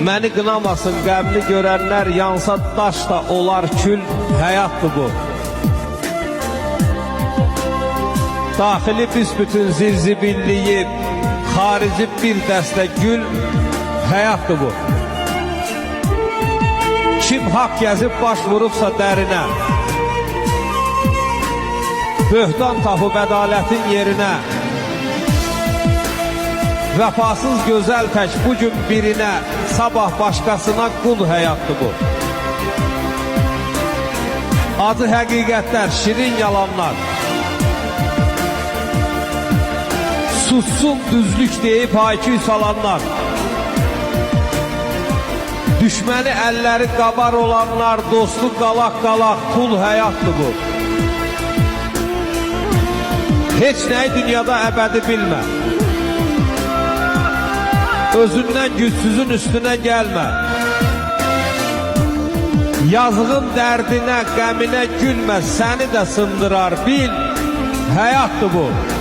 Məni qınamasın qəmli görənlər, yansa daş da olar kül, həyatdır bu. Daxili büsbütün zirzibilliyi, xarici bir dəstə gül, həyatdır bu. Kim haqq gəzib baş vurubsa dərinə, böhtan tapıb ədalətin yerinə, vəfasız gözəl tək bugün birinə, sabah başqasına qul, həyatdır bu. Acı həqiqətlər, şirin yalanlar, sussun düzlük deyib hayküy salanlar, düşməni əlləri qabar olanlar, dostu qalaq-qalaq, qul, həyatdır bu. Heç nəyi dünyada əbədi bilmə, özündən gücsüzün üstünə gəlmə. Yazığın dərdinə, qəminə gülmə, səni də sındırar, bil, həyatdır bu.